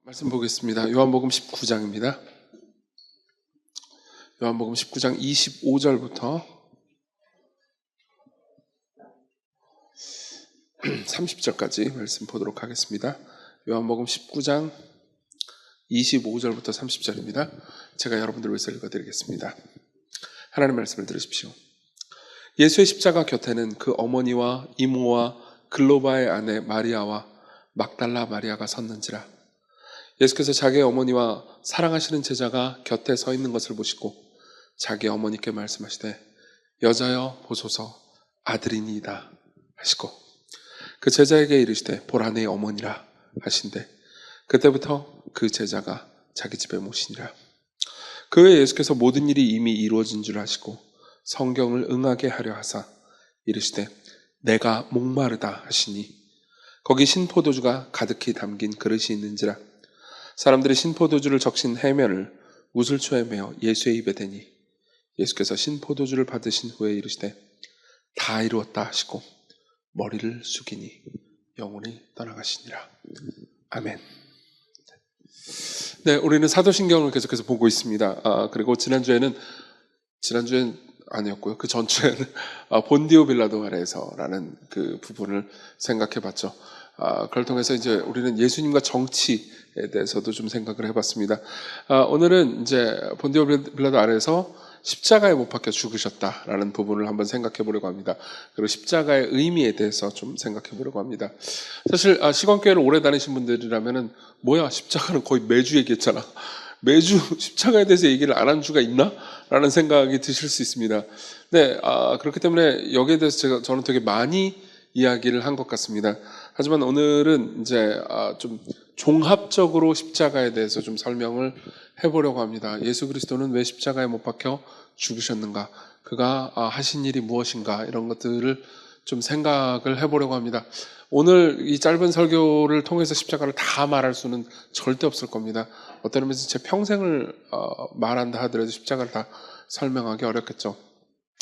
말씀 보겠습니다. 요한복음 19장입니다. 요한복음 19장 25절부터 30절까지 말씀 보도록 하겠습니다. 요한복음 19장 25절부터 30절입니다. 제가 여러분들 위해서 읽어드리겠습니다. 하나님의 말씀을 들으십시오. 예수의 십자가 곁에는 그 어머니와 이모와 글로바의 아내 마리아와 막달라 마리아가 섰는지라. 예수께서 자기의 어머니와 사랑하시는 제자가 곁에 서 있는 것을 보시고 자기 어머니께 말씀하시되 여자여 보소서 아들이니이다 하시고 그 제자에게 이르시되 보라 내 어머니라 하신대 그때부터 그 제자가 자기 집에 모시니라. 그 후에 예수께서 모든 일이 이미 이루어진 줄 아시고 성경을 응하게 하려 하사 이르시되 내가 목마르다 하시니 거기 신포도주가 가득히 담긴 그릇이 있는지라. 사람들이 신포도주를 적신 해면을 우슬초에 메어 예수의 입에 대니 예수께서 신포도주를 받으신 후에 이르시되 다 이루었다 하시고 머리를 숙이니 영혼이 떠나가시니라. 아멘. 네, 우리는 사도신경을 계속해서 보고 있습니다. 그리고 지난주엔 아니었고요. 그 전주에는 본디오 빌라도 아래에서라는 그 부분을 생각해 봤죠. 그걸 통해서 이제 우리는 예수님과 정치에 대해서도 좀 생각을 해봤습니다. 오늘은 이제 본디오 빌라도 아래에서 십자가에 못 박혀 죽으셨다라는 부분을 한번 생각해 보려고 합니다. 그리고 십자가의 의미에 대해서 좀 생각해 보려고 합니다. 사실 시건교회를 오래 다니신 분들이라면은 뭐야 십자가는 거의 매주 얘기했잖아. 매주 십자가에 대해서 얘기를 안 한 주가 있나? 라는 생각이 드실 수 있습니다. 네, 그렇기 때문에 여기에 대해서 저는 되게 많이 이야기를 한 것 같습니다. 하지만 오늘은 이제 좀 종합적으로 십자가에 대해서 좀 설명을 해보려고 합니다. 예수 그리스도는 왜 십자가에 못 박혀 죽으셨는가? 그가 하신 일이 무엇인가? 이런 것들을 좀 생각을 해보려고 합니다. 오늘 이 짧은 설교를 통해서 십자가를 다 말할 수는 절대 없을 겁니다. 어떤 의미에서 제 평생을 말한다 하더라도 십자가를 다 설명하기 어렵겠죠.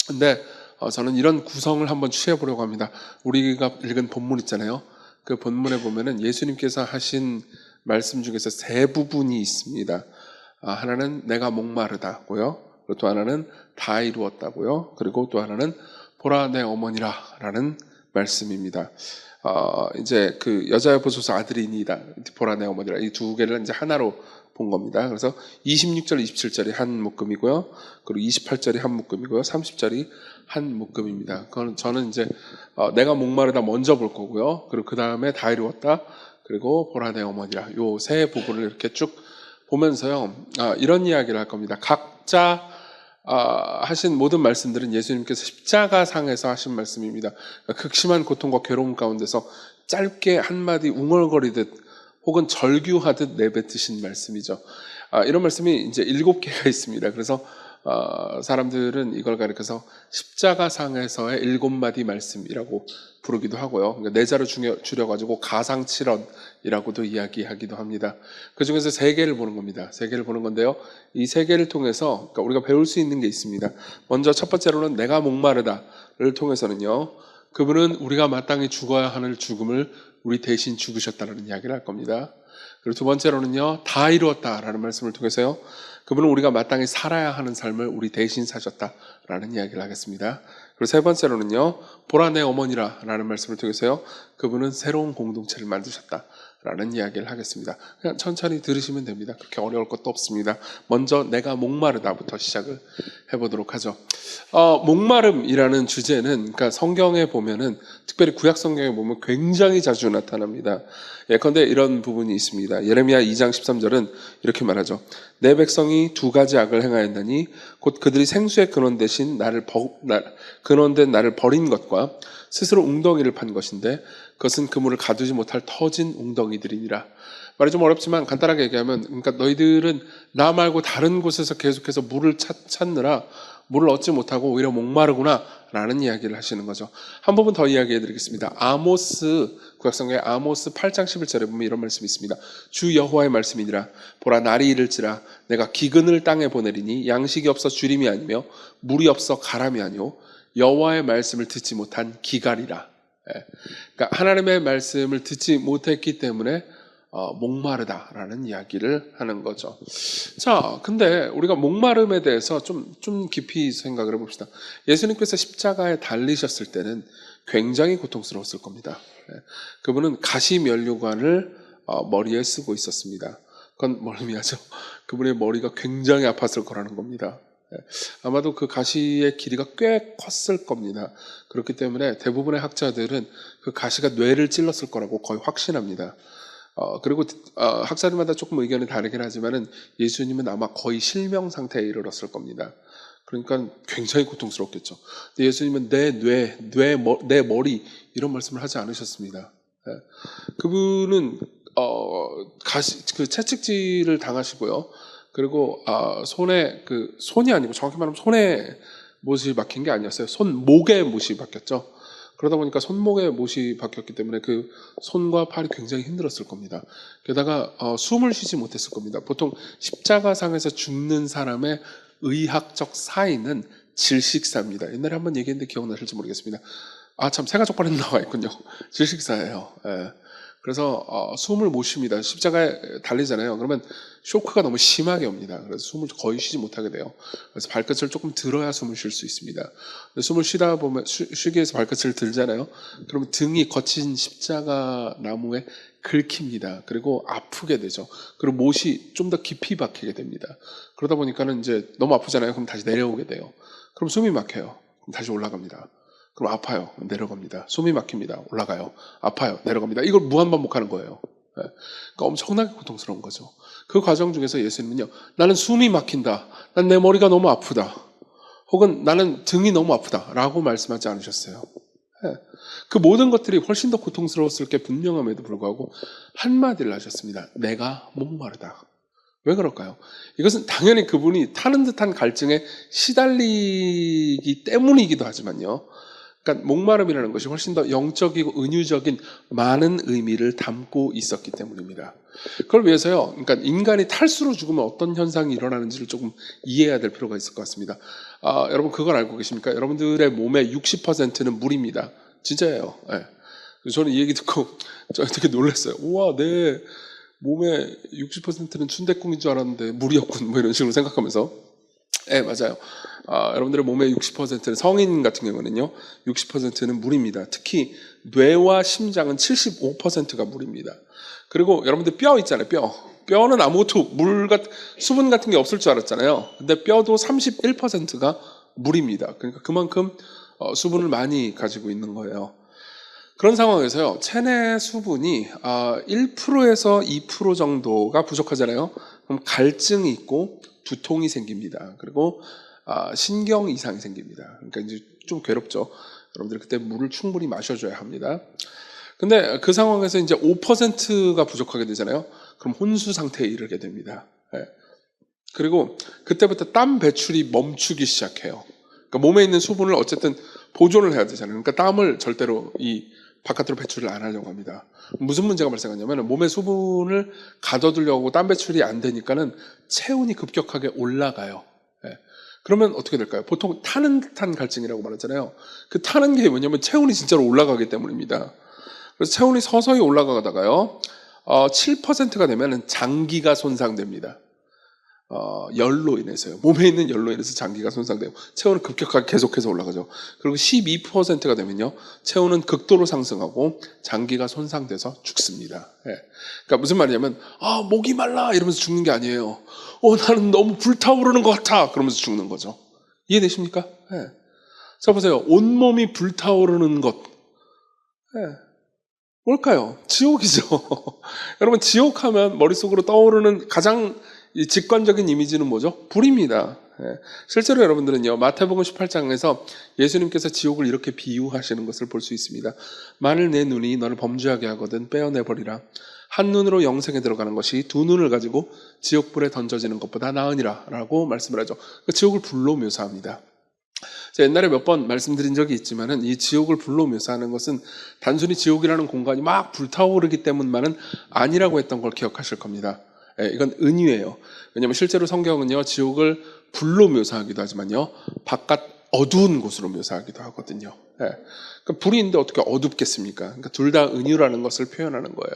근데 저는 이런 구성을 한번 취해보려고 합니다. 우리가 읽은 본문 있잖아요. 그 본문에 보면은 예수님께서 하신 말씀 중에서 세 부분이 있습니다. 하나는 내가 목마르다고요. 그리고 또 하나는 다 이루었다고요. 그리고 또 하나는 보라 내 어머니라 라는 말씀입니다. 이제 그 여자여 보소서 아들이니이다. 보라 내 어머니라. 이 두 개를 이제 하나로 본 겁니다. 그래서 26절, 27절이 한 묶음이고요. 그리고 28절이 한 묶음이고요. 30절이 한 묶음입니다. 그건 저는 이제 내가 목마르다 먼저 볼 거고요. 그리고 그 다음에 다 이루었다. 그리고 보라 내 어머니라. 요 세 부분을 이렇게 쭉 보면서요. 이런 이야기를 할 겁니다. 각자 하신 모든 말씀들은 예수님께서 십자가상에서 하신 말씀입니다. 그러니까 극심한 고통과 괴로움 가운데서 짧게 한마디 웅얼거리듯 혹은 절규하듯 내뱉으신 말씀이죠. 이런 말씀이 이제 7개가 있습니다. 그래서 사람들은 이걸 가리켜서 십자가상에서의 7마디 말씀이라고 부르기도 하고요. 그러니까 내자로 줄여가지고 가상칠언이라고도 이야기하기도 합니다. 그 중에서 3개를 보는 겁니다. 3개를 보는 건데요. 이 3개를 통해서 그러니까 우리가 배울 수 있는 게 있습니다. 먼저 첫 번째로는 내가 목마르다를 통해서는요. 그분은 우리가 마땅히 죽어야 하는 죽음을 우리 대신 죽으셨다는 이야기를 할 겁니다. 그리고 두 번째로는요. 다 이루었다라는 말씀을 통해서요. 그분은 우리가 마땅히 살아야 하는 삶을 우리 대신 사셨다라는 이야기를 하겠습니다. 그리고 세 번째로는요. 보라 내 어머니라 라는 말씀을 통해서요. 그분은 새로운 공동체를 만드셨다라는 이야기를 하겠습니다. 그냥 천천히 들으시면 됩니다. 그렇게 어려울 것도 없습니다. 먼저 내가 목마르다부터 시작을 해보도록 하죠. 목마름이라는 주제는 그러니까 성경에 보면은 특별히 구약 성경에 보면 굉장히 자주 나타납니다. 예컨대 이런 부분이 있습니다. 예레미야 2장 13절은 이렇게 말하죠. 내 백성이 2가지 악을 행하였나니 곧 그들이 생수의 근원 대신 근원된 나를 버린 것과 스스로 웅덩이를 판 것인데 그것은 그물을 가두지 못할 터진 웅덩이들이니라. 말이 좀 어렵지만 간단하게 얘기하면 그러니까 너희들은 나 말고 다른 곳에서 계속해서 물을 찾느라 물을 얻지 못하고 오히려 목마르구나 라는 이야기를 하시는 거죠. 한 부분 더 이야기해 드리겠습니다. 구약성경의 아모스 8장 11절에 보면 이런 말씀이 있습니다. 주 여호와의 말씀이니라. 보라 날이 이를지라 내가 기근을 땅에 보내리니 양식이 없어 주림이 아니며 물이 없어 가람이 아니오 여호와의 말씀을 듣지 못한 기갈이라. 그러니까 하나님의 말씀을 듣지 못했기 때문에 목마르다라는 이야기를 하는 거죠. 자, 근데 우리가 목마름에 대해서 좀 깊이 생각을 해봅시다. 예수님께서 십자가에 달리셨을 때는 굉장히 고통스러웠을 겁니다. 그분은 가시면류관을 머리에 쓰고 있었습니다. 그건 뭘 의미하죠? 그분의 머리가 굉장히 아팠을 거라는 겁니다. 아마도 그 가시의 길이가 꽤 컸을 겁니다. 그렇기 때문에 대부분의 학자들은 그 가시가 뇌를 찔렀을 거라고 거의 확신합니다. 그리고 학자들마다 조금 의견이 다르긴 하지만은 예수님은 아마 거의 실명 상태에 이르렀을 겁니다. 그러니까 굉장히 고통스럽겠죠. 근데 예수님은 내 머리 이런 말씀을 하지 않으셨습니다. 그분은 그 채찍질을 당하시고요. 그리고 손에 손이 아니고 정확히 말하면 손에 못이 박힌 게 아니었어요. 손목에 못이 박혔죠. 그러다 보니까 손목에 못이 박혔기 때문에 그 손과 팔이 굉장히 힘들었을 겁니다. 게다가 숨을 쉬지 못했을 겁니다. 보통 십자가상에서 죽는 사람의 의학적 사인은 질식사입니다. 옛날에 한번 얘기했는데 기억나실지 모르겠습니다. 참 새가족반에 나와 있군요. 질식사예요. 예. 그래서 숨을 못 쉽니다. 십자가에 달리잖아요. 그러면 쇼크가 너무 심하게 옵니다. 그래서 숨을 거의 쉬지 못하게 돼요. 그래서 발끝을 조금 들어야 숨을 쉴 수 있습니다. 숨을 쉬다 보면 쉬기 위해서 발끝을 들잖아요. 그러면 등이 거친 십자가 나무에 긁힙니다. 그리고 아프게 되죠. 그리고 못이 좀 더 깊이 박히게 됩니다. 그러다 보니까는 이제 너무 아프잖아요. 그럼 다시 내려오게 돼요. 그럼 숨이 막혀요. 그럼 다시 올라갑니다. 그럼 아파요. 내려갑니다. 숨이 막힙니다. 올라가요. 아파요. 내려갑니다. 이걸 무한반복하는 거예요. 그러니까 엄청나게 고통스러운 거죠. 그 과정 중에서 예수님은요, 나는 숨이 막힌다. 난 내 머리가 너무 아프다. 혹은 나는 등이 너무 아프다. 라고 말씀하지 않으셨어요. 그 모든 것들이 훨씬 더 고통스러웠을 게 분명함에도 불구하고 한마디를 하셨습니다. 내가 목마르다. 왜 그럴까요? 이것은 당연히 그분이 타는 듯한 갈증에 시달리기 때문이기도 하지만요. 그러니까 목마름이라는 것이 훨씬 더 영적이고 은유적인 많은 의미를 담고 있었기 때문입니다. 그걸 위해서요, 그러니까 인간이 탈수로 죽으면 어떤 현상이 일어나는지를 조금 이해해야 될 필요가 있을 것 같습니다. 여러분 그걸 알고 계십니까? 여러분들의 몸의 60%는 물입니다. 진짜예요. 네. 저는 이 얘기 듣고 되게 놀랐어요. 우와, 내 몸의 60%는 순댓국인 줄 알았는데 물이었군. 뭐 이런 식으로 생각하면서. 네, 맞아요. 여러분들의 몸의 60%는 성인 같은 경우는요, 60%는 물입니다. 특히 뇌와 심장은 75%가 물입니다. 그리고 여러분들 뼈 있잖아요, 뼈는 아무것도 수분 같은 게 없을 줄 알았잖아요. 근데 뼈도 31%가 물입니다. 그러니까 그만큼 수분을 많이 가지고 있는 거예요. 그런 상황에서요, 체내 수분이 1%에서 2% 정도가 부족하잖아요. 그럼 갈증이 있고 두통이 생깁니다. 그리고 신경 이상이 생깁니다. 그러니까 이제 좀 괴롭죠. 여러분들 그때 물을 충분히 마셔줘야 합니다. 근데 그 상황에서 이제 5%가 부족하게 되잖아요. 그럼 혼수 상태에 이르게 됩니다. 그리고 그때부터 땀 배출이 멈추기 시작해요. 그러니까 몸에 있는 수분을 어쨌든 보존을 해야 되잖아요. 그러니까 땀을 절대로 바깥으로 배출을 안 하려고 합니다. 무슨 문제가 발생하냐면 몸에 수분을 가둬두려고 땀 배출이 안 되니까는 체온이 급격하게 올라가요. 그러면 어떻게 될까요? 보통 타는 듯한 갈증이라고 말하잖아요. 그 타는 게 뭐냐면 체온이 진짜로 올라가기 때문입니다. 그래서 체온이 서서히 올라가다가요, 7%가 되면 장기가 손상됩니다. 열로 인해서요. 몸에 있는 열로 인해서 장기가 손상되고 체온은 급격하게 계속해서 올라가죠. 그리고 12%가 되면요, 체온은 극도로 상승하고 장기가 손상돼서 죽습니다. 그러니까 무슨 말이냐면 목이 말라 이러면서 죽는 게 아니에요. 나는 너무 불타오르는 것 같아 그러면서 죽는 거죠. 이해되십니까? 자, 보세요. 온몸이 불타오르는 것, 뭘까요? 지옥이죠. 여러분, 지옥하면 머릿속으로 떠오르는 가장 직관적인 이미지는 뭐죠? 불입니다. 실제로 여러분들은요, 마태복음 18장에서 예수님께서 지옥을 이렇게 비유하시는 것을 볼 수 있습니다. 만일 내 눈이 너를 범죄하게 하거든 빼어내버리라. 한 눈으로 영생에 들어가는 것이 두 눈을 가지고 지옥불에 던져지는 것보다 나으니라 라고 말씀을 하죠. 지옥을 불로 묘사합니다. 제가 옛날에 몇 번 말씀드린 적이 있지만은 이 지옥을 불로 묘사하는 것은 단순히 지옥이라는 공간이 막 불타오르기 때문만은 아니라고 했던 걸 기억하실 겁니다. 이건 은유예요. 왜냐하면 실제로 성경은요, 지옥을 불로 묘사하기도 하지만요, 바깥 어두운 곳으로 묘사하기도 하거든요. 예. 그러니까 불이 있는데 어떻게 어둡겠습니까? 그러니까 둘 다 은유라는 것을 표현하는 거예요.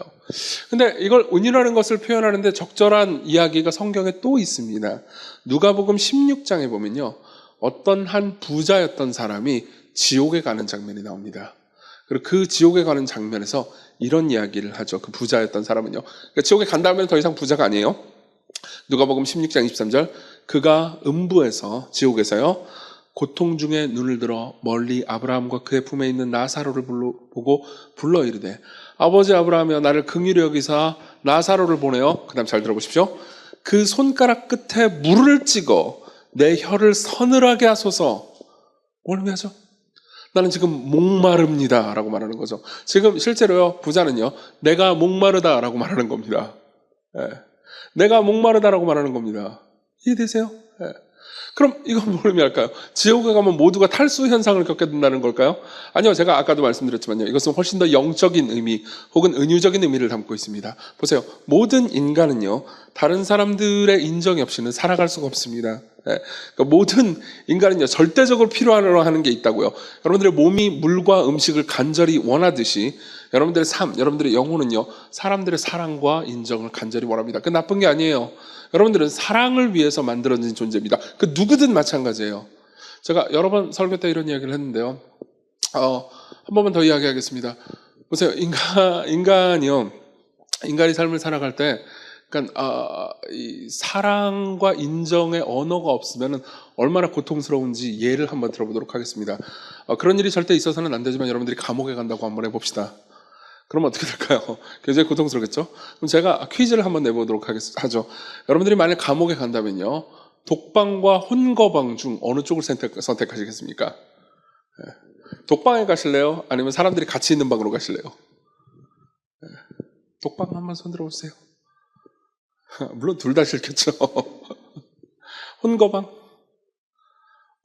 근데 이걸 은유라는 것을 표현하는데 적절한 이야기가 성경에 또 있습니다. 누가복음 16장에 보면요, 어떤 한 부자였던 사람이 지옥에 가는 장면이 나옵니다. 그리고 그 지옥에 가는 장면에서 이런 이야기를 하죠. 그 부자였던 사람은요. 그러니까 지옥에 간다면 더 이상 부자가 아니에요. 누가복음 16장 23절, 그가 음부에서, 지옥에서요, 고통 중에 눈을 들어 멀리 아브라함과 그의 품에 있는 나사로를 보고 불러 이르되, 아버지 아브라함이여 나를 긍휼히 여기사 나사로를 보내어, 그 다음 잘 들어보십시오, 그 손가락 끝에 물을 찍어 내 혀를 서늘하게 하소서. 뭘 의미하죠? 나는 지금 목마릅니다 라고 말하는 거죠. 지금 실제로요, 부자는요, 내가 목마르다 라고 말하는 겁니다. 예. 내가 목마르다라고 말하는 겁니다. 이해되세요? 예. 그럼 이건 뭘 의미할까요? 지옥에 가면 모두가 탈수 현상을 겪게 된다는 걸까요? 아니요, 제가 아까도 말씀드렸지만요, 이것은 훨씬 더 영적인 의미 혹은 은유적인 의미를 담고 있습니다. 보세요, 모든 인간은요, 다른 사람들의 인정이 없이는 살아갈 수가 없습니다. 예. 그러니까 모든 인간은요, 절대적으로 필요로 하는 게 있다고요. 여러분들의 몸이 물과 음식을 간절히 원하듯이 여러분들의 삶, 여러분들의 영혼은요, 사람들의 사랑과 인정을 간절히 원합니다. 그 나쁜 게 아니에요. 여러분들은 사랑을 위해서 만들어진 존재입니다. 그 누구든 마찬가지예요. 제가 여러 번 설교 때 이런 이야기를 했는데요. 한 번만 더 이야기하겠습니다. 보세요, 인간이 삶을 살아갈 때, 그러니까 이 사랑과 인정의 언어가 없으면 얼마나 고통스러운지 예를 한번 들어보도록 하겠습니다. 그런 일이 절대 있어서는 안 되지만 여러분들이 감옥에 간다고 한번 해봅시다. 그러면 어떻게 될까요? 굉장히 고통스럽겠죠? 그럼 제가 퀴즈를 한번 내보도록 하죠. 여러분들이 만약 감옥에 간다면요, 독방과 혼거방 중 어느 쪽을 선택하시겠습니까? 독방에 가실래요? 아니면 사람들이 같이 있는 방으로 가실래요? 독방 한번 손 들어보세요. 물론 둘 다 싫겠죠. 혼거방?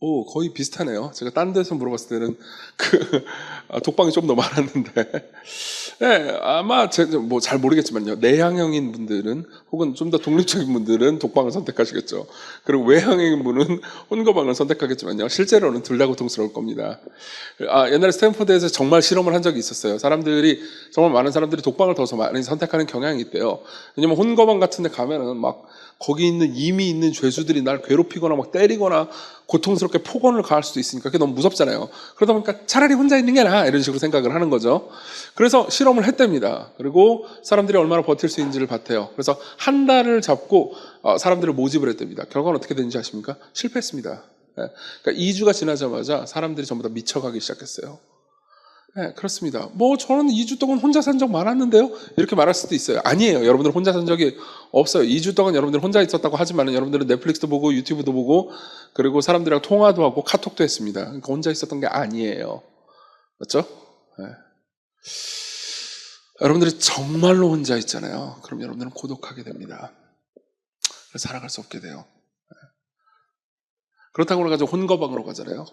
오, 거의 비슷하네요. 제가 딴 데서 물어봤을 때는 독방이 좀 더 많았는데, 네, 아마 뭐 잘 모르겠지만요, 내향형인 분들은 혹은 좀 더 독립적인 분들은 독방을 선택하시겠죠. 그리고 외향형인 분은 혼거방을 선택하겠지만요, 실제로는 둘 다 고통스러울 겁니다. 옛날에 스탠포드에서 정말 실험을 한 적이 있었어요. 정말 많은 사람들이 독방을 더 많이 선택하는 경향이 있대요. 왜냐면 혼거방 같은 데 가면은 막 거기 이미 있는 죄수들이 날 괴롭히거나 막 때리거나 고통스럽게 폭언을 가할 수도 있으니까 그게 너무 무섭잖아요. 그러다 보니까 차라리 혼자 있는 게 나아, 이런 식으로 생각을 하는 거죠. 그래서 실험을 했답니다. 그리고 사람들이 얼마나 버틸 수 있는지를 봤대요. 그래서 한 달을 잡고 사람들을 모집을 했답니다. 결과는 어떻게 되는지 아십니까? 실패했습니다. 그러니까 2주가 지나자마자 사람들이 전부 다 미쳐가기 시작했어요. 네, 그렇습니다. 뭐 저는 2주 동안 혼자 산 적 많았는데요? 이렇게 말할 수도 있어요. 아니에요. 여러분들 혼자 산 적이 없어요. 2주 동안 여러분들 혼자 있었다고 하지만 여러분들은 넷플릭스도 보고 유튜브도 보고 그리고 사람들이랑 통화도 하고 카톡도 했습니다. 그러니까 혼자 있었던 게 아니에요. 맞죠? 네. 여러분들이 정말로 혼자 있잖아요. 그럼 여러분들은 고독하게 됩니다. 그래서 살아갈 수 없게 돼요. 네. 그렇다고 해가지고 혼거방으로 가잖아요.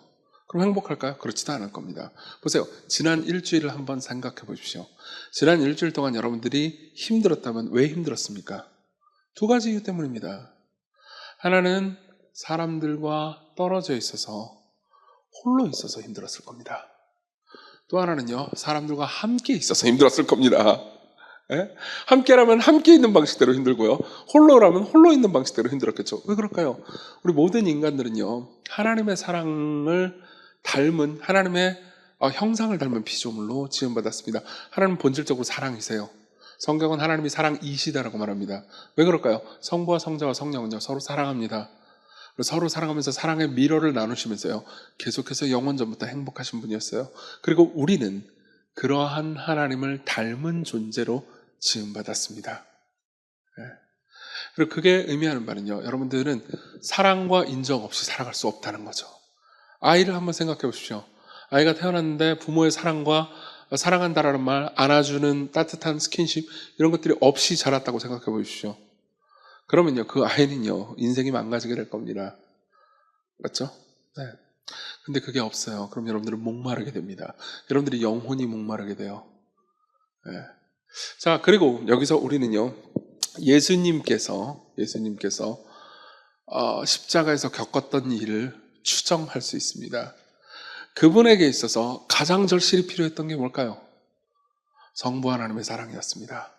그럼 행복할까요? 그렇지도 않을 겁니다. 보세요. 지난 일주일을 한번 생각해 보십시오. 지난 일주일 동안 여러분들이 힘들었다면 왜 힘들었습니까? 두 가지 이유 때문입니다. 하나는 사람들과 떨어져 있어서 홀로 있어서 힘들었을 겁니다. 또 하나는요, 사람들과 함께 있어서 힘들었을 겁니다. 예? 함께라면 함께 있는 방식대로 힘들고요, 홀로라면 홀로 있는 방식대로 힘들었겠죠. 왜 그럴까요? 우리 모든 인간들은요, 하나님의 사랑을 닮은, 하나님의 형상을 닮은 피조물로 지음받았습니다. 하나님은 본질적으로 사랑이세요. 성경은 하나님이 사랑이시다라고 말합니다. 왜 그럴까요? 성부와 성자와 성령은요, 서로 사랑합니다. 서로 사랑하면서 사랑의 미러를 나누시면서요, 계속해서 영원전부터 행복하신 분이었어요. 그리고 우리는 그러한 하나님을 닮은 존재로 지음받았습니다. 네. 그리고 그게 의미하는 바는요, 여러분들은 사랑과 인정 없이 살아갈 수 없다는 거죠. 아이를 한번 생각해 보십시오. 아이가 태어났는데 부모의 사랑과 사랑한다라는 말, 안아주는 따뜻한 스킨십, 이런 것들이 없이 자랐다고 생각해 보십시오. 그러면요, 그 아이는요, 인생이 망가지게 될 겁니다. 맞죠? 네. 근데 그게 없어요. 그럼 여러분들은 목마르게 됩니다. 여러분들이 영혼이 목마르게 돼요. 네. 자, 그리고 여기서 우리는요, 예수님께서 십자가에서 겪었던 일을 추정할 수 있습니다. 그분에게 있어서 가장 절실히 필요했던 게 뭘까요? 성부 하나님의 사랑이었습니다.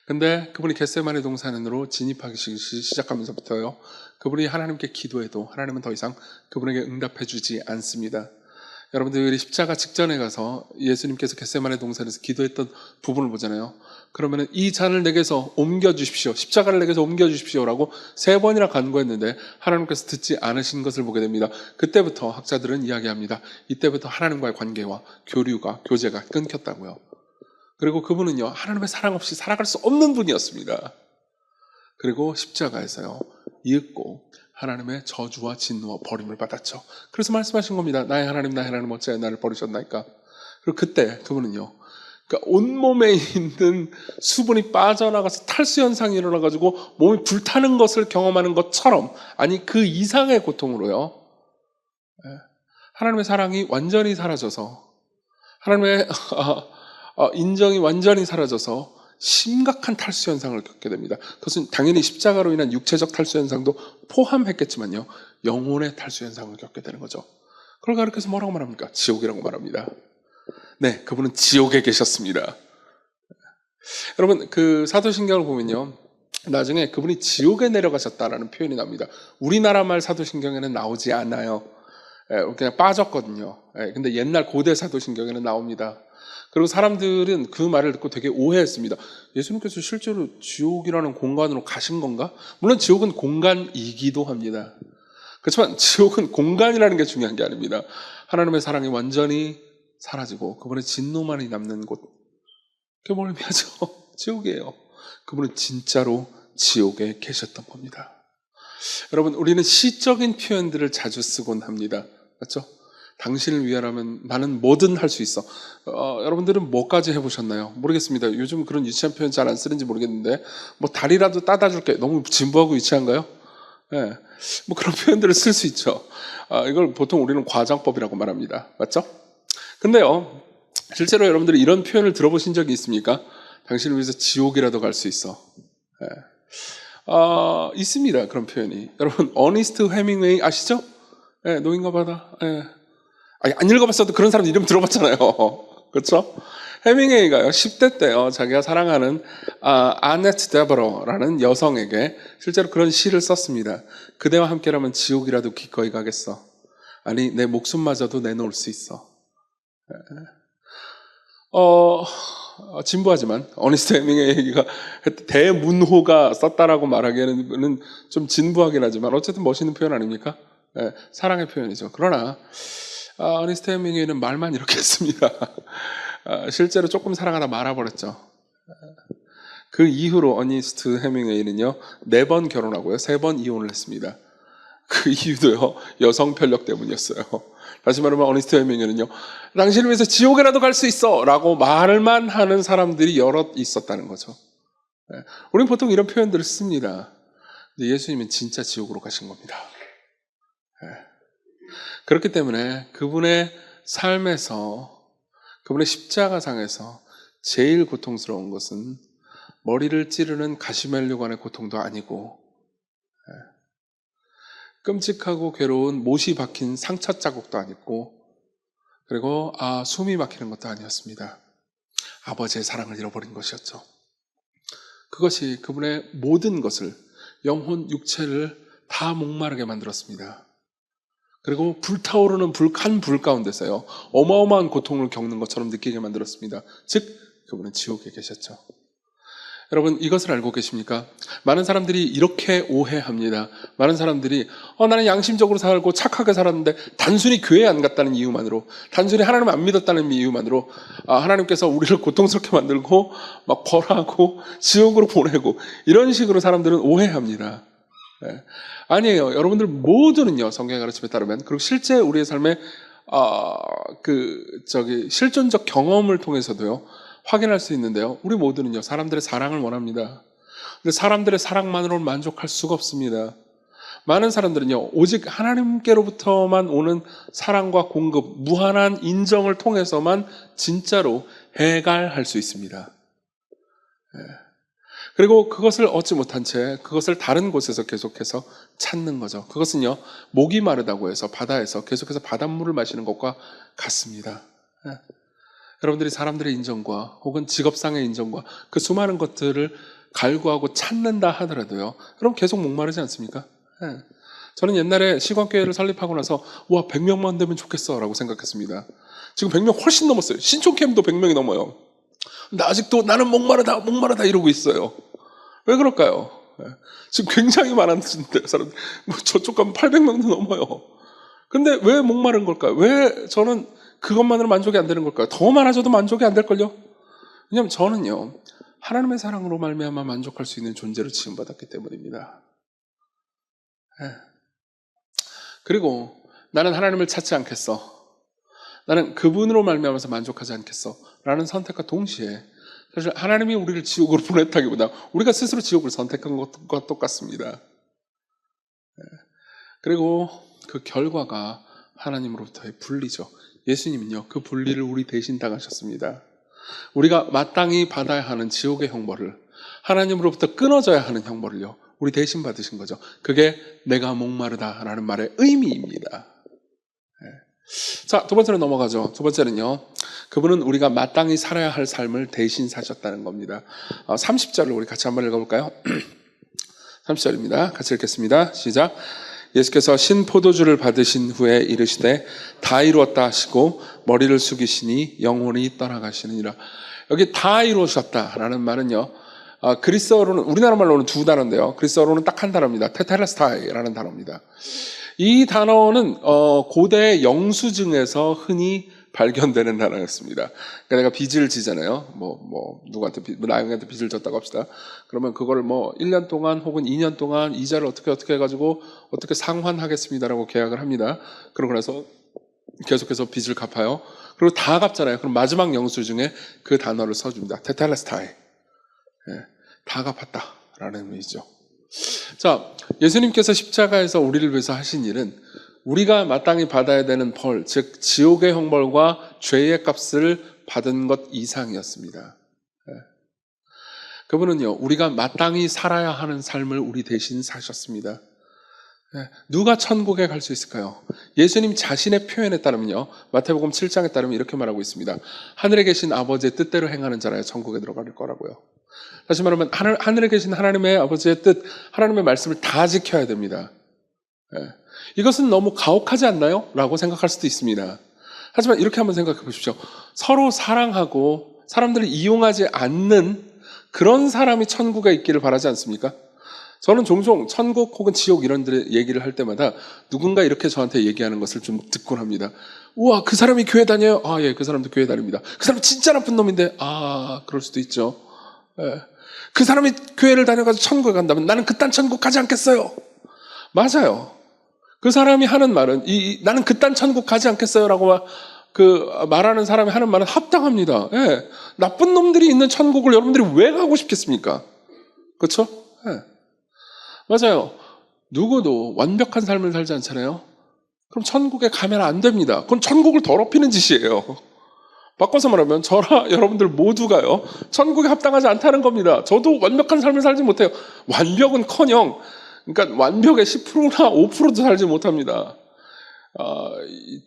근데 그분이 겟세마네 동산으로 진입하기 시작하면서부터요, 그분이 하나님께 기도해도 하나님은 더 이상 그분에게 응답해 주지 않습니다. 여러분들이 십자가 직전에 가서 예수님께서 겟세마네 동산에서 기도했던 부분을 보잖아요. 그러면은 이 잔을 내게서 옮겨주십시오, 십자가를 내게서 옮겨주십시오라고 3번이나 간구했는데 하나님께서 듣지 않으신 것을 보게 됩니다. 그때부터 학자들은 이야기합니다. 이때부터 하나님과의 관계와 교제가 끊겼다고요. 그리고 그분은요, 하나님의 사랑 없이 살아갈 수 없는 분이었습니다. 그리고 십자가에서요, 이윽고 하나님의 저주와 진노와 버림을 받았죠. 그래서 말씀하신 겁니다. 나의 하나님 어찌하여 나를 버리셨나이까. 그리고 그때 그분은요, 그러니까 온몸에 있는 수분이 빠져나가서 탈수 현상이 일어나가지고 몸이 불타는 것을 경험하는 것처럼, 아니 그 이상의 고통으로요, 하나님의 사랑이 완전히 사라져서, 하나님의 인정이 완전히 사라져서 심각한 탈수 현상을 겪게 됩니다. 그것은 당연히 십자가로 인한 육체적 탈수 현상도 포함했겠지만요, 영혼의 탈수 현상을 겪게 되는 거죠. 그걸 가르쳐서 뭐라고 말합니까? 지옥이라고 말합니다. 네, 그분은 지옥에 계셨습니다. 여러분, 그 사도신경을 보면요, 나중에 그분이 지옥에 내려가셨다라는 표현이 나옵니다. 우리나라 말 사도신경에는 나오지 않아요. 그냥 빠졌거든요. 근데 옛날 고대 사도신경에는 나옵니다. 그리고 사람들은 그 말을 듣고 되게 오해했습니다. 예수님께서 실제로 지옥이라는 공간으로 가신 건가? 물론 지옥은 공간이기도 합니다. 그렇지만 지옥은 공간이라는 게 중요한 게 아닙니다. 하나님의 사랑이 완전히 사라지고 그분의 진노만이 남는 곳, 그게 뭘 의미하죠? 지옥이에요. 그분은 진짜로 지옥에 계셨던 겁니다. 여러분, 우리는 시적인 표현들을 자주 쓰곤 합니다. 맞죠? 당신을 위하라면 나는 뭐든 할 수 있어. 여러분들은 뭐까지 해보셨나요? 모르겠습니다. 요즘 그런 유치한 표현 잘 안 쓰는지 모르겠는데, 뭐 다리라도 따다 줄게. 너무 진부하고 유치한가요? 네. 뭐 그런 표현들을 쓸 수 있죠. 이걸 보통 우리는 과장법이라고 말합니다. 맞죠? 근데요, 실제로 여러분들이 이런 표현을 들어보신 적이 있습니까? 당신을 위해서 지옥이라도 갈 수 있어. 네. 있습니다. 그런 표현이. 여러분, 어니스트 해밍웨이 아시죠? 네, 노인과 바다. 네. 안 읽어봤어도 그런 사람 이름 들어봤잖아요. 그렇죠? 해밍웨이가요, 10대 때요, 자기가 사랑하는 아네트 데버러라는 여성에게 실제로 그런 시를 썼습니다. 그대와 함께라면 지옥이라도 기꺼이 가겠어. 아니, 내 목숨마저도 내놓을 수 있어. 진부하지만 어니스트 해밍웨이가 대문호가 썼다라고 말하기에는 좀 진부하긴 하지만 어쨌든 멋있는 표현 아닙니까? 네, 사랑의 표현이죠. 그러나 어니스트 해밍웨이는 말만 이렇게 했습니다. 실제로 조금 사랑하다 말아버렸죠. 그 이후로 어니스트 해밍웨이는요, 4번 결혼하고요, 3번 이혼을 했습니다. 그 이유도요, 여성 편력 때문이었어요. 다시 말하면 어니스트 해밍웨이는요, 당신을 위해서 지옥에라도 갈 수 있어 라고 말만 하는 사람들이 여럿 있었다는 거죠. 우리는 보통 이런 표현들을 씁니다. 근데 예수님은 진짜 지옥으로 가신 겁니다. 그렇기 때문에 그분의 삶에서, 그분의 십자가상에서 제일 고통스러운 것은 머리를 찌르는 가시멜류관의 고통도 아니고, 끔찍하고 괴로운 못이 박힌 상처 자국도 아니고, 그리고 숨이 막히는 것도 아니었습니다. 아버지의 사랑을 잃어버린 것이었죠. 그것이 그분의 모든 것을, 영혼, 육체를 다 목마르게 만들었습니다. 그리고 불타오르는 한 불 가운데서요, 어마어마한 고통을 겪는 것처럼 느끼게 만들었습니다. 즉, 그분은 지옥에 계셨죠. 여러분, 이것을 알고 계십니까? 많은 사람들이 이렇게 오해합니다. 많은 사람들이 나는 양심적으로 살고 착하게 살았는데 단순히 교회 안 갔다는 이유만으로, 단순히 하나님 안 믿었다는 이유만으로 하나님께서 우리를 고통스럽게 만들고 막 벌하고 지옥으로 보내고, 이런 식으로 사람들은 오해합니다. 네. 아니에요. 여러분들 모두는요, 성경의 가르침에 따르면, 그리고 실제 우리의 삶에 실존적 경험을 통해서도요 확인할 수 있는데요, 우리 모두는요 사람들의 사랑을 원합니다. 근데 사람들의 사랑만으로는 만족할 수가 없습니다. 많은 사람들은요, 오직 하나님께로부터만 오는 사랑과 공급, 무한한 인정을 통해서만 진짜로 해갈할 수 있습니다. 그리고 그것을 얻지 못한 채 그것을 다른 곳에서 계속해서 찾는 거죠. 그것은요, 목이 마르다고 해서 바다에서 계속해서 바닷물을 마시는 것과 같습니다. 예. 여러분들이 사람들의 인정과 혹은 직업상의 인정과 그 수많은 것들을 갈구하고 찾는다 하더라도요, 그럼 계속 목마르지 않습니까? 예. 저는 옛날에 시광교회를 설립하고 나서 100명만 되면 좋겠어 라고 생각했습니다. 지금 100명 훨씬 넘었어요. 신촌캠도 100명이 넘어요. 근데 아직도 나는 목마르다 이러고 있어요. 왜 그럴까요? 예. 지금 굉장히 많았는데 사람 저쪽 가면 800명도 넘어요. 근데 왜 목마른 걸까요? 왜 저는 그것만으로 만족이 안 되는 걸까요? 더 많아져도 만족이 안 될걸요? 왜냐하면 저는요, 하나님의 사랑으로 말미암아 만족할 수 있는 존재로 지음받았기 때문입니다. 예. 그리고 나는 하나님을 찾지 않겠어. 나는 그분으로 말미암아서 만족하지 않겠어. 라는 선택과 동시에 사실 하나님이 우리를 지옥으로 보냈다기보다 우리가 스스로 지옥을 선택한 것과 똑같습니다. 예. 그리고 그 결과가 하나님으로부터의 분리죠. 예수님은요, 그 분리를 우리 대신 당하셨습니다. 우리가 마땅히 받아야 하는 지옥의 형벌을, 하나님으로부터 끊어져야 하는 형벌을요, 우리 대신 받으신 거죠. 그게 내가 목마르다라는 말의 의미입니다. 네. 자, 두 번째로 넘어가죠. 두 번째는요, 그분은 우리가 마땅히 살아야 할 삶을 대신 사셨다는 겁니다. 30절을 우리 같이 한번 읽어볼까요? 30절입니다. 같이 읽겠습니다. 시작. 예수께서 신포도주를 받으신 후에 이르시되 다 이루었다 하시고 머리를 숙이시니 영혼이 떠나가시느니라. 여기 다 이루셨다라는 말은요, 그리스어로는, 우리나라 말로는 두 단어인데요, 그리스어로는 딱 한 단어입니다. 테텔레스타이라는 단어입니다. 이 단어는 고대 영수증에서 흔히 발견되는 단어였습니다. 그러니까 내가 빚을 지잖아요. 누구한테 나영이한테 빚을 졌다고 합시다. 그러면 그거를 1년 동안 혹은 2년 동안 이자를 어떻게 해가지고 어떻게 상환하겠습니다라고 계약을 합니다. 그러고 나서 계속해서 빚을 갚아요. 그리고 다 갚잖아요. 그럼 마지막 영수증에 그 단어를 써줍니다. 테텔레스타이. 예, 다 갚았다라는 의미죠. 자, 예수님께서 십자가에서 우리를 위해서 하신 일은 우리가 마땅히 받아야 되는 벌, 즉 지옥의 형벌과 죄의 값을 받은 것 이상이었습니다. 그분은요, 우리가 마땅히 살아야 하는 삶을 우리 대신 사셨습니다. 누가 천국에 갈 수 있을까요? 예수님 자신의 표현에 따르면요, 마태복음 7장에 따르면 이렇게 말하고 있습니다. 하늘에 계신 아버지의 뜻대로 행하는 자라야 천국에 들어갈 거라고요. 다시 말하면 하늘에 계신 하나님의 아버지의 뜻, 하나님의 말씀을 다 지켜야 됩니다. 이것은 너무 가혹하지 않나요? 라고 생각할 수도 있습니다. 하지만 이렇게 한번 생각해 보십시오. 서로 사랑하고 사람들을 이용하지 않는 그런 사람이 천국에 있기를 바라지 않습니까? 저는 종종 천국 혹은 지옥 이런 데 얘기를 할 때마다 누군가 이렇게 저한테 얘기하는 것을 좀 듣곤 합니다. 우와, 그 사람이 교회 다녀요? 아, 예, 그 사람도 교회 다닙니다. 그 사람 진짜 나쁜 놈인데, 그럴 수도 있죠. 예. 그 사람이 교회를 다녀가지고 천국에 간다면 나는 그딴 천국 가지 않겠어요. 맞아요. 그 사람이 하는 말은 나는 그딴 천국 가지 않겠어요 라고 말하는 사람이 하는 말은 합당합니다. 예. 나쁜 놈들이 있는 천국을 여러분들이 왜 가고 싶겠습니까? 그렇죠? 예. 맞아요. 누구도 완벽한 삶을 살지 않잖아요. 그럼 천국에 가면 안 됩니다. 그건 천국을 더럽히는 짓이에요. 바꿔서 말하면 저라 여러분들 모두가요, 천국에 합당하지 않다는 겁니다. 저도 완벽한 삶을 살지 못해요. 완벽은커녕, 그러니까 완벽의 10%나 5%도 살지 못합니다.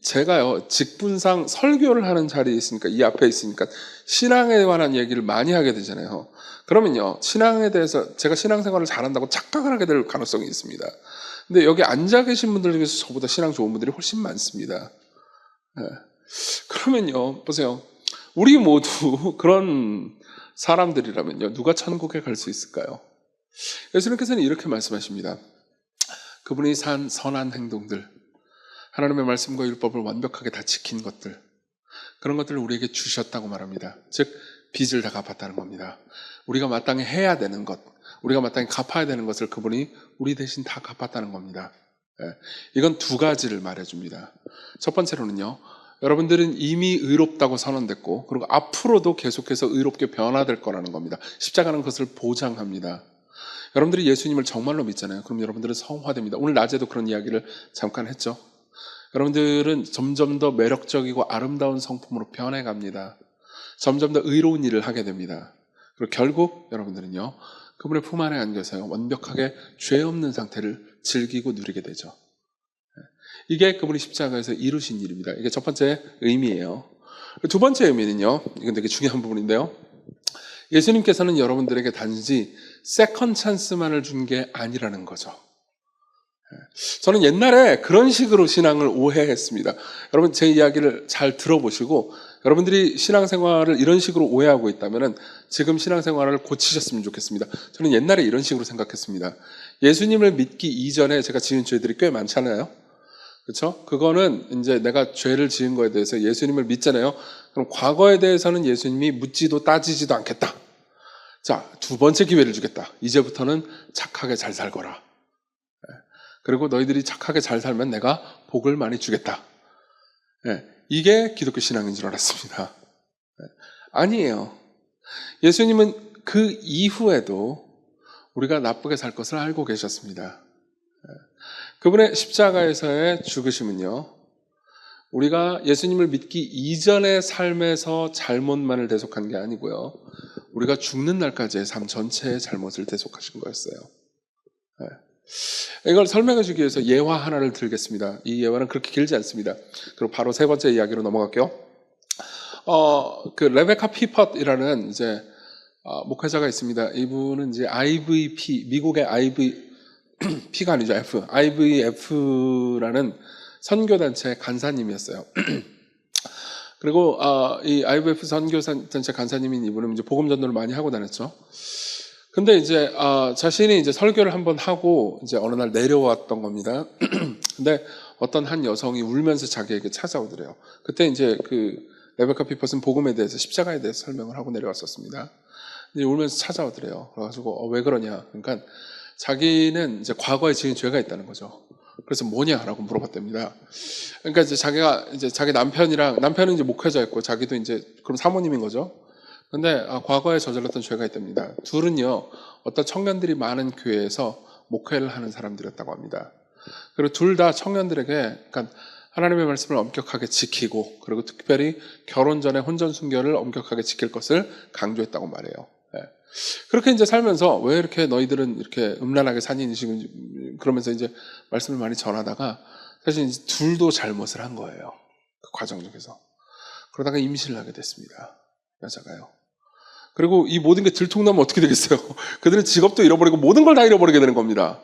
제가요, 직분상 설교를 하는 자리에 있으니까, 이 앞에 있으니까 신앙에 관한 얘기를 많이 하게 되잖아요. 그러면요, 신앙에 대해서 제가 신앙생활을 잘한다고 착각을 하게 될 가능성이 있습니다. 근데 여기 앉아 계신 분들 중에서 저보다 신앙 좋은 분들이 훨씬 많습니다. 네. 그러면요, 보세요. 우리 모두 그런 사람들이라면요, 누가 천국에 갈 수 있을까요? 예수님께서는 이렇게 말씀하십니다. 그분이 산 선한 행동들, 하나님의 말씀과 율법을 완벽하게 다 지킨 것들, 그런 것들을 우리에게 주셨다고 말합니다. 즉 빚을 다 갚았다는 겁니다. 우리가 마땅히 해야 되는 것, 우리가 마땅히 갚아야 되는 것을 그분이 우리 대신 다 갚았다는 겁니다. 이건 두 가지를 말해줍니다. 첫 번째로는요, 여러분들은 이미 의롭다고 선언됐고 그리고 앞으로도 계속해서 의롭게 변화될 거라는 겁니다. 십자가는 그것을 보장합니다. 여러분들이 예수님을 정말로 믿잖아요. 그럼 여러분들은 성화됩니다. 오늘 낮에도 그런 이야기를 잠깐 했죠. 여러분들은 점점 더 매력적이고 아름다운 성품으로 변해갑니다. 점점 더 의로운 일을 하게 됩니다. 그리고 결국 여러분들은요, 그분의 품 안에 안겨서요, 완벽하게 죄 없는 상태를 즐기고 누리게 되죠. 이게 그분이 십자가에서 이루신 일입니다. 이게 첫 번째 의미예요. 두 번째 의미는요, 이건 되게 중요한 부분인데요, 예수님께서는 여러분들에게 단지 세컨 찬스만을 준 게 아니라는 거죠. 저는 옛날에 그런 식으로 신앙을 오해했습니다. 여러분 제 이야기를 잘 들어보시고 여러분들이 신앙생활을 이런 식으로 오해하고 있다면 지금 신앙생활을 고치셨으면 좋겠습니다. 저는 옛날에 이런 식으로 생각했습니다. 예수님을 믿기 이전에 제가 지은 죄들이 꽤 많잖아요. 그렇죠? 그거는 이제 내가 죄를 지은 거에 대해서 예수님을 믿잖아요. 그럼 과거에 대해서는 예수님이 묻지도 따지지도 않겠다. 자, 두 번째 기회를 주겠다. 이제부터는 착하게 잘 살거라. 그리고 너희들이 착하게 잘 살면 내가 복을 많이 주겠다. 이게 기독교 신앙인 줄 알았습니다. 아니에요. 예수님은 그 이후에도 우리가 나쁘게 살 것을 알고 계셨습니다. 그분의 십자가에서의 죽으심은요, 우리가 예수님을 믿기 이전의 삶에서 잘못만을 대속한 게 아니고요, 우리가 죽는 날까지의 삶 전체의 잘못을 대속하신 거였어요. 이걸 설명해 주기 위해서 예화 하나를 들겠습니다. 이 예화는 그렇게 길지 않습니다. 그리고 바로 세 번째 이야기로 넘어갈게요. 그 레베카 피펫이라는 이제 목회자가 있습니다. 이분은 이제 IVP, 미국의 P가 아니죠, IVF라는 선교단체 간사님이었어요. 그리고 이 IVF 선교단체 간사님인 이분은 이제 복음 전도를 많이 하고 다녔죠. 근데 이제 자신이 이제 설교를 한번 하고 이제 어느 날 내려왔던 겁니다. 근데 어떤 한 여성이 울면서 자기에게 찾아오더래요. 그때 이제 그 레베카 피퍼스는 복음에 대해서, 십자가에 대해서 설명을 하고 내려왔었습니다. 이제 울면서 찾아오더래요. 그래가지고 왜 그러냐? 그러니까 자기는 이제 과거에 지은 죄가 있다는 거죠. 그래서 뭐냐라고 물어봤답니다. 그러니까 이제 자기가 이제 자기 남편은 이제 목회자였고 자기도 이제 그럼 사모님인 거죠. 근데 과거에 저질렀던 죄가 있답니다. 둘은요, 어떤 청년들이 많은 교회에서 목회를 하는 사람들이었다고 합니다. 그리고 둘 다 청년들에게, 그러니까 하나님의 말씀을 엄격하게 지키고, 그리고 특별히 결혼 전에 혼전 순결을 엄격하게 지킬 것을 강조했다고 말해요. 그렇게 이제 살면서 왜 이렇게 너희들은 이렇게 음란하게 사니, 그러면서 이제 말씀을 많이 전하다가 사실 이제 둘도 잘못을 한 거예요. 그 과정 중에서. 그러다가 임신을 하게 됐습니다. 여자가요. 그리고 이 모든 게 들통나면 어떻게 되겠어요? 그들은 직업도 잃어버리고 모든 걸 다 잃어버리게 되는 겁니다.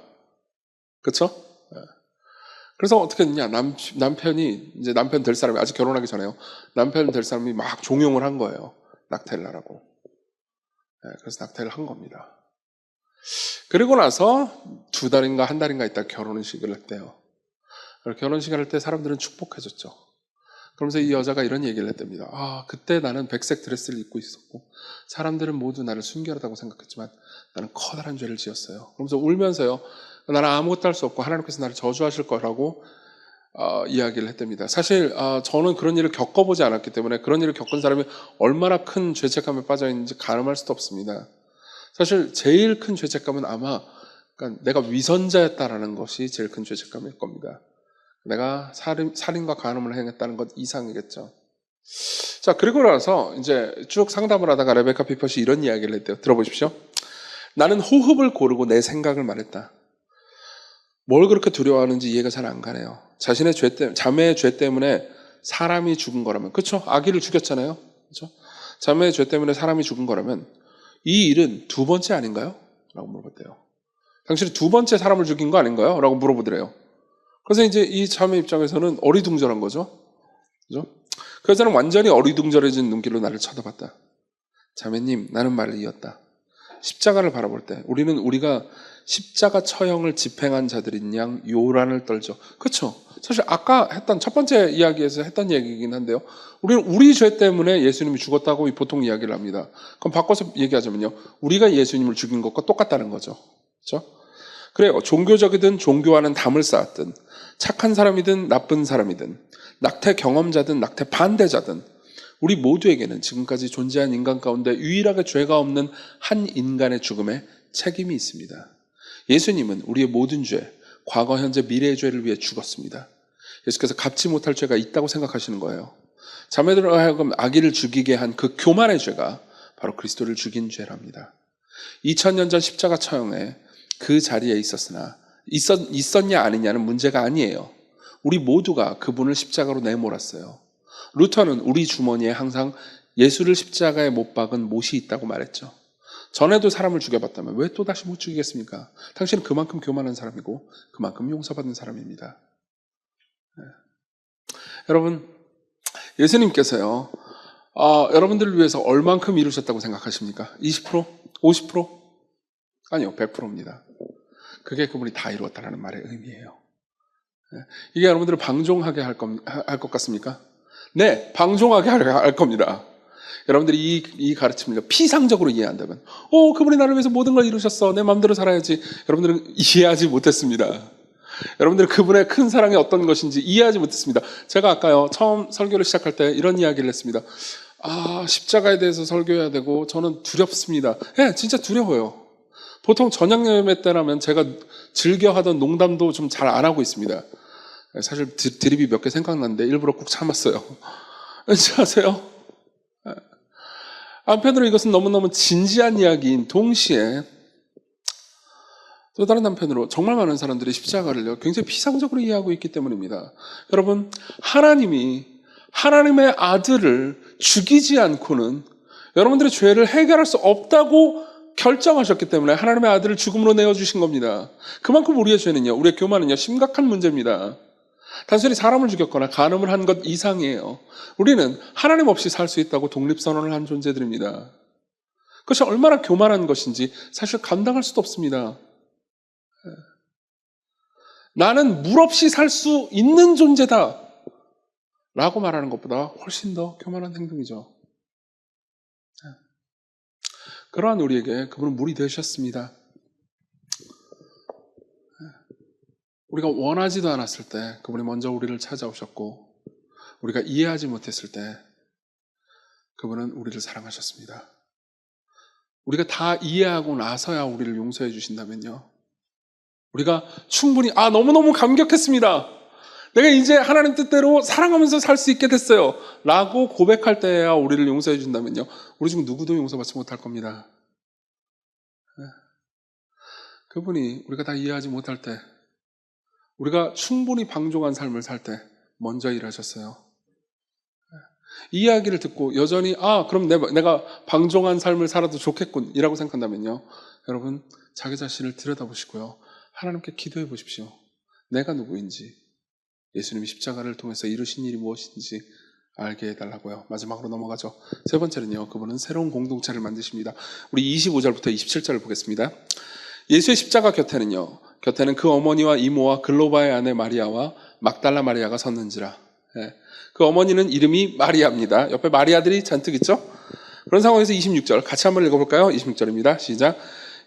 그렇죠? 그래서 어떻게 했냐? 남편이 이제 남편 될 사람이, 아직 결혼하기 전에요, 남편 될 사람이 막 종용을 한 거예요. 낙태를 하라고. 그래서 낙태를 한 겁니다. 그리고 나서 2달인가 1달인가 있다 결혼식을 했대요. 결혼식을 할 때 사람들은 축복해줬죠. 그러면서 이 여자가 이런 얘기를 했답니다. 그때 나는 백색 드레스를 입고 있었고 사람들은 모두 나를 순결하다고 생각했지만 나는 커다란 죄를 지었어요. 그러면서 울면서요, 나는 아무것도 할 수 없고 하나님께서 나를 저주하실 거라고 이야기를 했답니다. 사실 저는 그런 일을 겪어보지 않았기 때문에 그런 일을 겪은 사람이 얼마나 큰 죄책감에 빠져 있는지 가늠할 수도 없습니다. 사실 제일 큰 죄책감은 아마 그러니까 내가 위선자였다라는 것이 제일 큰 죄책감일 겁니다. 내가 살인과 간음을 행했다는 것 이상이겠죠. 자, 그리고 나서 이제 쭉 상담을 하다가 레베카 피펫이 이런 이야기를 했대요. 들어보십시오. 나는 호흡을 고르고 내 생각을 말했다. 뭘 그렇게 두려워하는지 이해가 잘 안 가네요. 자신의 죄 때문에, 자매의 죄 때문에 사람이 죽은 거라면, 그렇죠? 아기를 죽였잖아요. 그렇죠? 자매의 죄 때문에 사람이 죽은 거라면 이 일은 두 번째 아닌가요? 라고 물어봤대요. 당신이 두 번째 사람을 죽인 거 아닌가요? 라고 물어보더래요. 그래서 이제 이 자매 입장에서는 어리둥절한 거죠. 그죠? 그 여자는 완전히 어리둥절해진 눈길로 나를 쳐다봤다. 자매님, 나는 말을 이었다. 십자가를 바라볼 때 우리가 십자가 처형을 집행한 자들인 양 요란을 떨죠. 그렇죠? 사실 아까 했던 첫 번째 이야기에서 했던 얘기이긴 한데요, 우리는 우리 죄 때문에 예수님이 죽었다고 보통 이야기를 합니다. 그럼 바꿔서 얘기하자면요, 우리가 예수님을 죽인 것과 똑같다는 거죠. 그렇죠? 그래요. 종교적이든 종교와는 담을 쌓았든 착한 사람이든 나쁜 사람이든 낙태 경험자든 낙태 반대자든 우리 모두에게는 지금까지 존재한 인간 가운데 유일하게 죄가 없는 한 인간의 죽음에 책임이 있습니다. 예수님은 우리의 모든 죄, 과거, 현재, 미래의 죄를 위해 죽었습니다. 예수께서 갚지 못할 죄가 있다고 생각하시는 거예요. 자매들로 하여금 아기를 죽이게 한 그 교만의 죄가 바로 그리스도를 죽인 죄랍니다. 2000년 전 십자가 처형에 그 자리에 있었냐 아니냐는 문제가 아니에요. 우리 모두가 그분을 십자가로 내몰았어요. 루터는 우리 주머니에 항상 예수를 십자가에 못 박은 못이 있다고 말했죠. 전에도 사람을 죽여봤다면 왜 또다시 못 죽이겠습니까? 당신은 그만큼 교만한 사람이고 그만큼 용서받은 사람입니다. 네. 여러분, 예수님께서요, 여러분들을 위해서 얼만큼 이루셨다고 생각하십니까? 20%? 50%? 아니요, 100%입니다. 그게 그분이 다 이루었다는 말의 의미예요. 이게 여러분들을 방종하게 할 것 같습니까? 네, 방종하게 할 겁니다. 여러분들이 이 가르침을 피상적으로 이해한다면, 그분이 나를 위해서 모든 걸 이루셨어, 내 마음대로 살아야지. 여러분들은 이해하지 못했습니다. 여러분들은 그분의 큰 사랑이 어떤 것인지 이해하지 못했습니다. 제가 아까요, 처음 설교를 시작할 때 이런 이야기를 했습니다. 십자가에 대해서 설교해야 되고 저는 두렵습니다. 예, 진짜 두려워요. 보통 저녁 예배 때라면 제가 즐겨 하던 농담도 좀 잘 안 하고 있습니다. 사실 드립이 몇 개 생각났는데 일부러 꾹 참았어요. 왠지 아세요? 한편으로 이것은 너무너무 진지한 이야기인 동시에 또 다른 한편으로 정말 많은 사람들이 십자가를요 굉장히 피상적으로 이해하고 있기 때문입니다. 여러분, 하나님이 하나님의 아들을 죽이지 않고는 여러분들의 죄를 해결할 수 없다고 결정하셨기 때문에 하나님의 아들을 죽음으로 내어주신 겁니다. 그만큼 우리의 죄는요, 우리의 교만은요 심각한 문제입니다. 단순히 사람을 죽였거나 간음을 한 것 이상이에요. 우리는 하나님 없이 살 수 있다고 독립선언을 한 존재들입니다. 그것이 얼마나 교만한 것인지 사실 감당할 수도 없습니다. 나는 물 없이 살 수 있는 존재다 라고 말하는 것보다 훨씬 더 교만한 행동이죠. 그러한 우리에게 그분은 물이 되셨습니다. 우리가 원하지도 않았을 때 그분이 먼저 우리를 찾아오셨고, 우리가 이해하지 못했을 때 그분은 우리를 사랑하셨습니다. 우리가 다 이해하고 나서야 우리를 용서해 주신다면요, 우리가 충분히 너무너무 감격했습니다, 내가 이제 하나님 뜻대로 사랑하면서 살 수 있게 됐어요 라고 고백할 때야 우리를 용서해 준다면요, 우리 중 누구도 용서받지 못할 겁니다. 그분이 우리가 다 이해하지 못할 때, 우리가 충분히 방종한 삶을 살 때 먼저 일하셨어요. 이 이야기를 듣고 여전히 그럼 내가 방종한 삶을 살아도 좋겠군 이라고 생각한다면요, 여러분 자기 자신을 들여다보시고요, 하나님께 기도해 보십시오. 내가 누구인지, 예수님이 십자가를 통해서 이루신 일이 무엇인지 알게 해달라고요. 마지막으로 넘어가죠. 세 번째는요, 그분은 새로운 공동체를 만드십니다. 우리 25절부터 27절을 보겠습니다. 예수의 십자가 곁에는 그 어머니와 이모와 글로바의 아내 마리아와 막달라 마리아가 섰는지라. 그 어머니는 이름이 마리아입니다. 옆에 마리아들이 잔뜩 있죠? 그런 상황에서 26절 같이 한번 읽어볼까요? 26절입니다. 시작.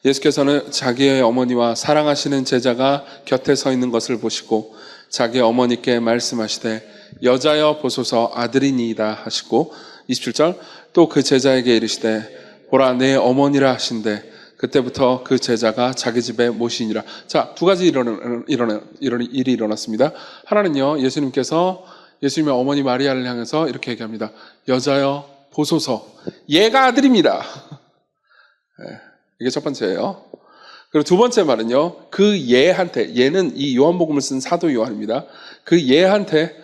예수께서는 자기의 어머니와 사랑하시는 제자가 곁에 서 있는 것을 보시고 자기 어머니께 말씀하시되 여자여 보소서 아들이니이다 하시고, 27절 또 그 제자에게 이르시되 보라 내 어머니라 하신대 그때부터 그 제자가 자기 집에 모시니라. 자, 두 가지 일이 일어났습니다. 하나는요, 예수님께서 예수님의 어머니 마리아를 향해서 이렇게 얘기합니다. 여자여 보소서, 얘가 아들입니다. 이게 첫 번째예요. 그리고 두 번째 말은요, 그 얘는 이 요한복음을 쓴 사도 요한입니다. 그 얘한테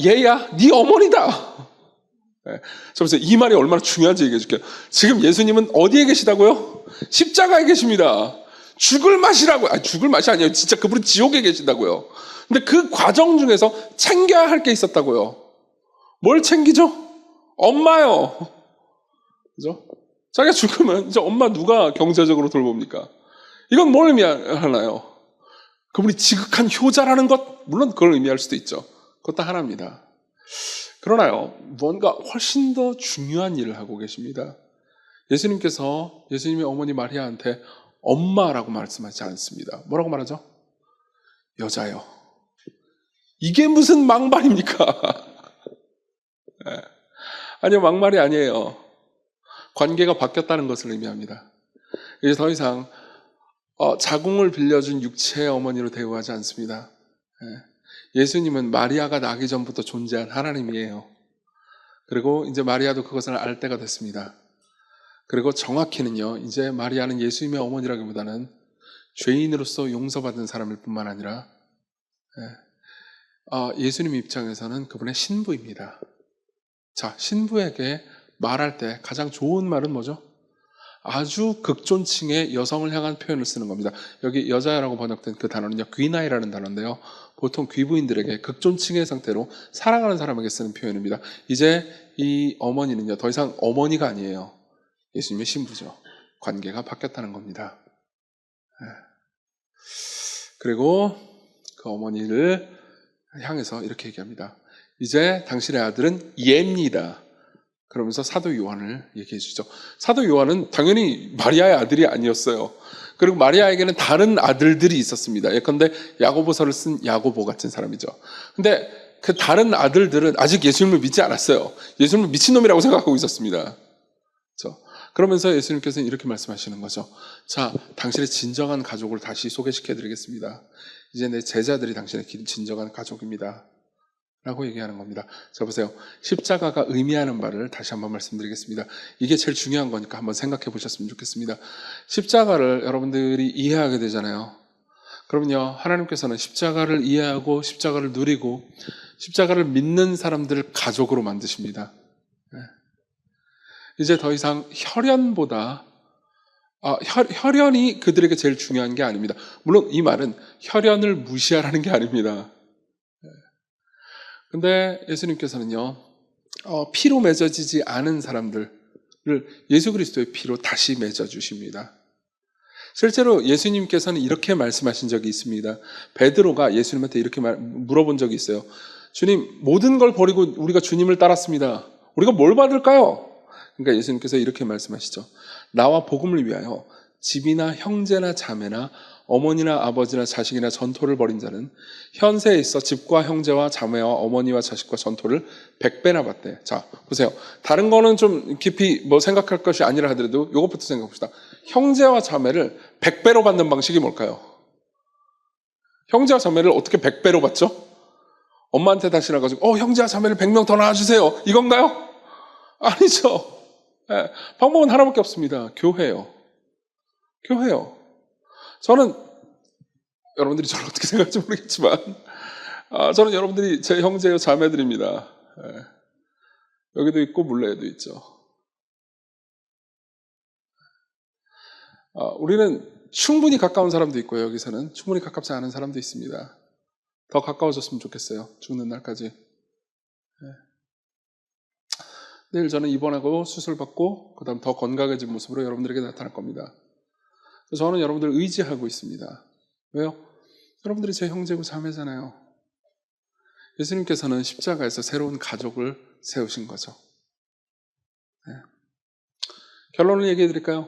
얘야 네 어머니다. 그래서 이 말이 얼마나 중요한지 얘기해 줄게요. 지금 예수님은 어디에 계시다고요? 십자가에 계십니다. 죽을 맛이라고요. 죽을 맛이 아니에요. 진짜 그분은 지옥에 계신다고요. 근데 그 과정 중에서 챙겨야 할 게 있었다고요. 뭘 챙기죠? 엄마요. 그죠? 자기가 죽으면 이제 엄마 누가 경제적으로 돌봅니까? 이건 뭘 의미하나요? 그분이 지극한 효자라는 것, 물론 그걸 의미할 수도 있죠. 그것도 하나입니다. 그러나요, 뭔가 훨씬 더 중요한 일을 하고 계십니다. 예수님께서 예수님의 어머니 마리아한테 엄마라고 말씀하지 않습니다. 뭐라고 말하죠? 여자요. 이게 무슨 막말입니까? 아니요, 막말이 아니에요. 관계가 바뀌었다는 것을 의미합니다. 이제 더 이상 자궁을 빌려준 육체의 어머니로 대우하지 않습니다. 예수님은 마리아가 나기 전부터 존재한 하나님이에요. 그리고 이제 마리아도 그것을 알 때가 됐습니다. 그리고 정확히는요, 이제 마리아는 예수님의 어머니라기보다는 죄인으로서 용서받은 사람일 뿐만 아니라 예수님 입장에서는 그분의 신부입니다. 자, 신부에게 말할 때 가장 좋은 말은 뭐죠? 아주 극존칭의 여성을 향한 표현을 쓰는 겁니다. 여기 여자라고 번역된 그 단어는요, 귀나이라는 단어인데요. 보통 귀부인들에게 극존칭의 상태로 사랑하는 사람에게 쓰는 표현입니다. 이제 이 어머니는요, 더 이상 어머니가 아니에요. 예수님의 신부죠. 관계가 바뀌었다는 겁니다. 그리고 그 어머니를 향해서 이렇게 얘기합니다. 이제 당신의 아들은 예입니다. 그러면서 사도 요한을 얘기해 주죠. 사도 요한은 당연히 마리아의 아들이 아니었어요. 그리고 마리아에게는 다른 아들들이 있었습니다. 예컨대 야고보서를 쓴 야고보 같은 사람이죠. 근데 그 다른 아들들은 아직 예수님을 믿지 않았어요. 예수님을 미친놈이라고 생각하고 있었습니다. 그렇죠? 그러면서 예수님께서는 이렇게 말씀하시는 거죠. 자, 당신의 진정한 가족을 다시 소개시켜 드리겠습니다. 이제 내 제자들이 당신의 진정한 가족입니다. 라고 얘기하는 겁니다. 자, 보세요. 십자가가 의미하는 바를 다시 한번 말씀드리겠습니다. 이게 제일 중요한 거니까 한번 생각해 보셨으면 좋겠습니다. 십자가를 여러분들이 이해하게 되잖아요. 그러면요, 하나님께서는 십자가를 이해하고 십자가를 누리고 십자가를 믿는 사람들을 가족으로 만드십니다. 이제 더 이상 혈연보다 혈연이 그들에게 제일 중요한 게 아닙니다. 물론 이 말은 혈연을 무시하라는 게 아닙니다. 근데 예수님께서는요, 피로 맺어지지 않은 사람들을 예수 그리스도의 피로 다시 맺어주십니다. 실제로 예수님께서는 이렇게 말씀하신 적이 있습니다. 베드로가 예수님한테 이렇게 물어본 적이 있어요. 주님, 모든 걸 버리고 우리가 주님을 따랐습니다. 우리가 뭘 받을까요? 그러니까 예수님께서 이렇게 말씀하시죠. 나와 복음을 위하여 집이나 형제나 자매나 어머니나 아버지나 자식이나 전토를 벌인 자는 현세에 있어 집과 형제와 자매와 어머니와 자식과 전토를 100배나 받대. 자, 보세요. 다른 거는 좀 깊이 생각할 것이 아니라 하더라도 이것부터 생각합시다. 형제와 자매를 100배로 받는 방식이 뭘까요? 형제와 자매를 어떻게 100배로 받죠? 엄마한테 다시 나가지고 형제와 자매를 100명 더 낳아주세요. 이건가요? 아니죠. 네, 방법은 하나밖에 없습니다. 교회요. 저는 여러분들이 저를 어떻게 생각할지 모르겠지만 저는 여러분들이 제 형제요 자매들입니다. 여기도 있고 물레에도 있죠. 우리는 충분히 가까운 사람도 있고요. 여기서는 충분히 가깝지 않은 사람도 있습니다. 더 가까워졌으면 좋겠어요. 죽는 날까지. 내일 저는 입원하고 수술받고 그 다음 더 건강해진 모습으로 여러분들에게 나타날 겁니다. 저는 여러분들을 의지하고 있습니다. 왜요? 여러분들이 제 형제고 자매잖아요. 예수님께서는 십자가에서 새로운 가족을 세우신 거죠. 결론을 얘기해 드릴까요?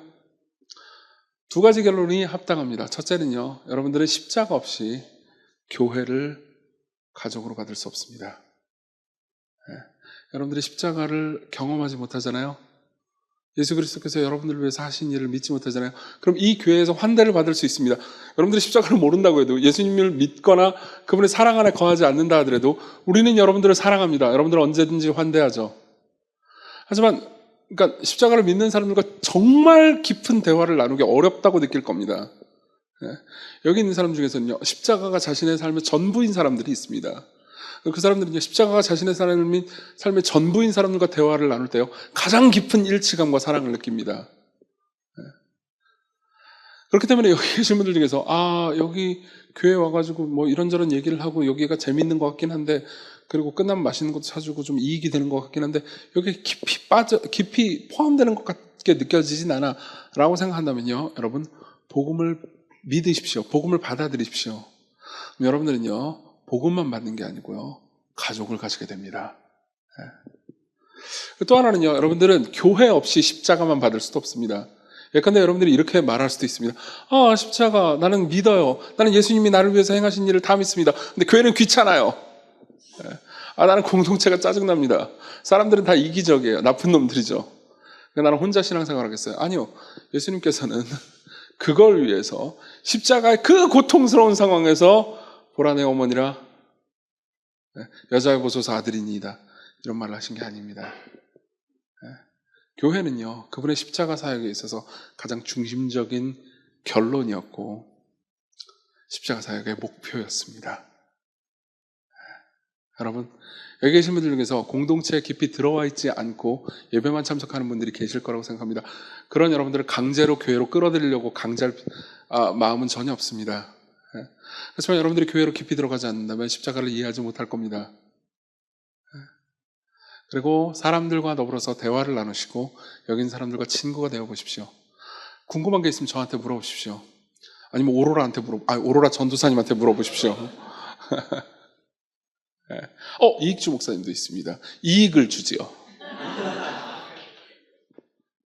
두 가지 결론이 합당합니다. 첫째는요, 여러분들은 십자가 없이 교회를 가족으로 받을 수 없습니다. 여러분들이 십자가를 경험하지 못하잖아요. 예수 그리스도께서 여러분들을 위해서 하신 일을 믿지 못하잖아요. 그럼 이 교회에서 환대를 받을 수 있습니다. 여러분들이 십자가를 모른다고 해도, 예수님을 믿거나 그분의 사랑 안에 거하지 않는다 하더라도 우리는 여러분들을 사랑합니다. 여러분들을 언제든지 환대하죠. 하지만 그러니까 십자가를 믿는 사람들과 정말 깊은 대화를 나누기 어렵다고 느낄 겁니다. 여기 있는 사람 중에서는요, 십자가가 자신의 삶의 전부인 사람들이 있습니다. 그 사람들은 십자가가 자신의 삶의 전부인 사람들과 대화를 나눌 때요, 가장 깊은 일치감과 사랑을 느낍니다. 그렇기 때문에 여기 계신 분들 중에서 여기 교회 와가지고 이런저런 얘기를 하고 여기가 재밌는 것 같긴 한데, 그리고 끝나면 맛있는 것도 사주고 좀 이익이 되는 것 같긴 한데 여기 깊이 포함되는 것 같게 느껴지진 않아 라고 생각한다면요, 여러분 복음을 믿으십시오. 복음을 받아들이십시오. 여러분들은요, 복음만 받는 게 아니고요, 가족을 가지게 됩니다. 또 하나는요, 여러분들은 교회 없이 십자가만 받을 수도 없습니다. 예컨대 여러분들이 이렇게 말할 수도 있습니다. 십자가 나는 믿어요. 나는 예수님이 나를 위해서 행하신 일을 다 믿습니다. 근데 교회는 귀찮아요. 나는 공동체가 짜증납니다. 사람들은 다 이기적이에요. 나쁜 놈들이죠. 나는 혼자 신앙생활 하겠어요. 아니요. 예수님께서는 그걸 위해서 십자가의 그 고통스러운 상황에서 보라 내 어머니라, 여자여 보소서 아들이니이다, 이런 말을 하신 게 아닙니다. 교회는요, 그분의 십자가 사역에 있어서 가장 중심적인 결론이었고 십자가 사역의 목표였습니다. 여러분, 여기 계신 분들 중에서 공동체에 깊이 들어와 있지 않고 예배만 참석하는 분들이 계실 거라고 생각합니다. 그런 여러분들을 강제로 교회로 끌어들이려고 강제할 마음은 전혀 없습니다. 그렇지만 여러분들이 교회로 깊이 들어가지 않는다면 십자가를 이해하지 못할 겁니다. 그리고 사람들과 더불어서 대화를 나누시고 여기 있는 사람들과 친구가 되어 보십시오. 궁금한 게 있으면 저한테 물어보십시오. 아니면 오로라 전도사님한테 물어보십시오. 이익주 목사님도 있습니다. 이익을 주지요.